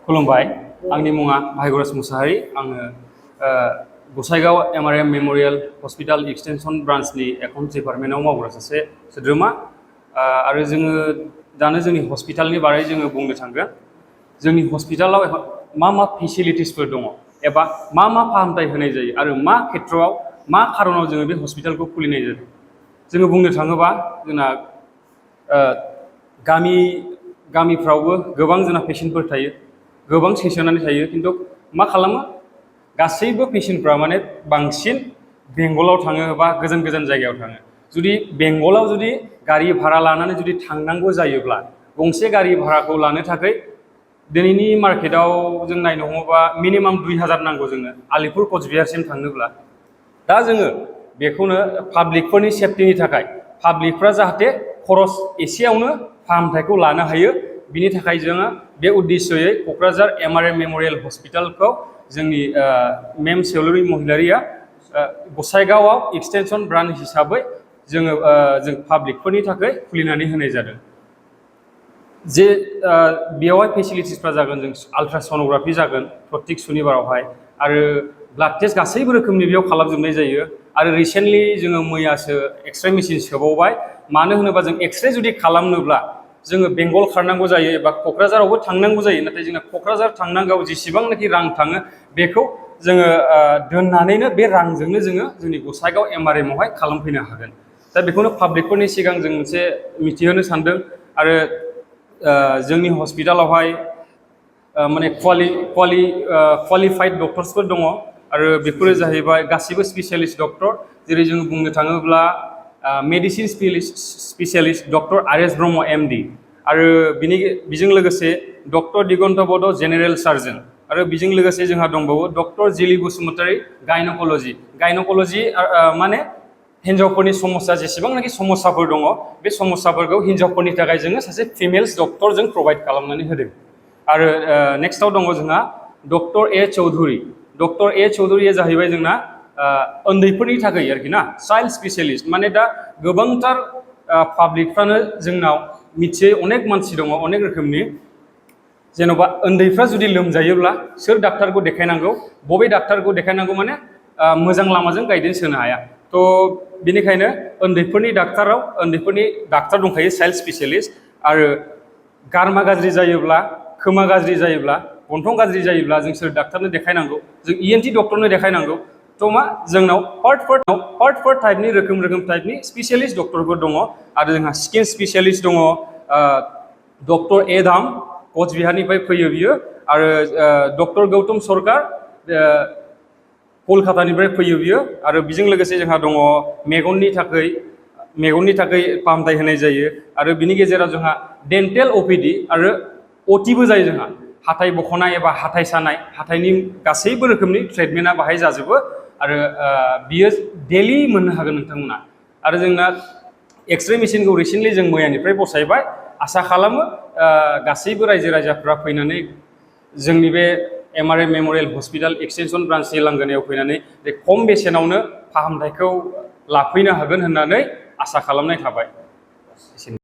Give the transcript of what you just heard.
खुलुमबाय आंनि मुङा भाइगराज मुसाहारि आङो Gossaigaon MRM memorial hospital extension ब्रान्चनि एकाउन्ट डिपार्टमेन्टआव मावग्रा सासे सोद्रोमा आरो जोङो दानो जोंनि हस्पिटालनि बारै जोङो बुंनो थांगोन जोंनि हस्पिटालाव मा फेसिलिटिसफोर दङ एबा मा फाहामथाय होनाय जायो आरो मा खेत्रआव मा खारनाव जोङो बे हस्पिटालखौ खुलिनाय जादों जोङो बुंनो थाङोबा जोंना गामिफ्रावबो गोबां जोंना पेशेन्टफोर थायो गोबां सैसोनानै थायो किन्तु मा खालामो गासैबो पेशेन्टफ्रा माने बांसिन बेंगलाव थाङो बा गोजान गोजान जायगायाव थाङो जुदि बेंगलाव जुदि गारि भारा लानानै जुदि थांनांगौ जायोब्ला गंसे गारि भाराखौ लानो थाखाय दिनैनि मार्केटाव जों नायनो हमोबा मिनिमाम 2000 नांगौ जोंनो आलिपुर कचबिहारसिम थांनोब्ला दा जोङो बेखौनो पाब्लिकफोरनि सेफ्टिनि थाखाय पाब्लिकफ्रा जाहाथे खरस एसेयावनो फाहामथायखौ लानो हायो बिनि थाखाय जोङो बे उद्देश्ययै क'क्राझार एमआरएम मेमोरियल हस्पिटालखौ जोंनि मेम सेवलुरि महिलारिया गसाइगावआव एक्सटेंशन ब्रान्च हिसाबै जोङो जों पाब्लिकफोरनि थाखाय खुलिनानै होनाय जादों जे बेयावहाय फेसिलिटिसफ्रा जागोन जों आल्ट्रासनोग्राफि जागोन प्रत्येक सुनिबारावहाय आरो ब्लाड टेस्ट गासैबो रोखोमनि बेयाव खालामजोबनाय जायो आरो रिसेन्टलि जोङो मैयासो एक्सरे मेसिन सोबावबाय मानो होनोबा जों एक्सरे जुदि खालामनोब्ला जोङो बेंगल खारनांगौ जायो एबा क'क्राझारावबो थांनांगौ जायो नाथाय जोंना क'क्राझार थांनांगौ जेसेबांनाखि रां थाङो बेखौ जोङो दोननानैनो बे रांजोंनो जोङो जोंनि गसाइगाव एमआरएमआवहाय खालामफैनो हागोन दा बेखौनो पाब्लिकफोरनि सिगां जों मोनसे मिथिहोनो सानदों आरो जोंनि हस्पिटालावहाय माने क्वालिफाइड डक्टर्सफोर दङ आरो बेफोरो जाहैबाय गासिबो स्पेसियलिस्ट डक्टर जेरै जों बुंनो थाङोब्ला medicine specialist doctor RS. Brahma MD आरो बिजों लोगोसे डक्टर दिगन्त बड' जेनेरेल सार्जन आरो बेजों लोगोसे जोंहा दंबावो डक्टर जिलि बसुमतारी गायनकलजि माने हिन्जावफोरनि समस्या जेसेबांनाखि समस्याफोर दङ बे समस्याफोरखौ हिन्जावफोरनि थाखाय जोङो सासे फिमेल्स डक्टर जों प्रभाइड खालामनानै होदों आरो नेक्स्टआव दङ जोंहा डक्टर ए चौधुरिया जाहैबाय जोंना उन्दैफोरनि थाखाय आरोखि ना चाइल्ड स्पेसियलिस्ट माने दा गोबांथार पाब्लिकफ्रानो जोंनाव मिथियै अनेक मानसि दङ अनेक रोखोमनि जेन'बा उन्दैफ्रा जुदि लोमजायोब्ला सोर डाक्टारखौ देखायनांगौ बबे डाक्टारखौ देखायनांगौ माने मोजां लामाजों गाइडेन्स होनो हाया थ' बेनिखायनो उन्दैफोरनि डाक्टार दंखायो चाइल्ड स्पेसियलिस्ट आरो गारमा गाज्रि जायोब्ला खोमा गाज्रि जायोब्ला गन्थं गाज्रि जायोब्ला जों सोर डाक्टारनो देखायनांगौ जों इएनटि डक्टरनो देखायनांगौ थ' मा जोंनाव पार्ट टाइपनि रोखोम टाइपनि स्पेसियलिस्ट डक्टरफोर दङ आरो जोंहा स्किन स्पेसियलिस्ट दङ डक्टर ए धाम कचबिहारनिफ्राय फैयो बियो आरो डक्टर गौतम सरकार कलकातानिफ्राय फैयो बियो आरो बेजों लोगोसे जोंहा दङ मेगननि थाखाय फाहामथाय होनाय जायो आरो बिनि गेजेराव जोंहा डेन्टेल अपिडि आरो अटिबो जायो जोंहा हाथाइ बख'नाय एबा हाथाइ सानाय हाथाइनि गासैबो रोखोमनि ट्रिटमेन्टआ बाहाय जाजोबो आरो बियो डेलि मोननो हागोन नोंथांमोना आरो जोंना एक्सरे मेसिनखौ रिसेन्टलि जों मैयानिफ्राय बसायबाय आसा खालामो गासैबो रायजो राजाफ्रा फैनानै जोंनि बे एमआरएम मेमोरियल हस्पिटाल एक्सटेंशन ब्रान्चनि लांगोनायाव फैनानै बे खम बेसेनावनो फाहामथायखौ लाफैनो हागोन होननानै आसा खालामनाय थाबाय।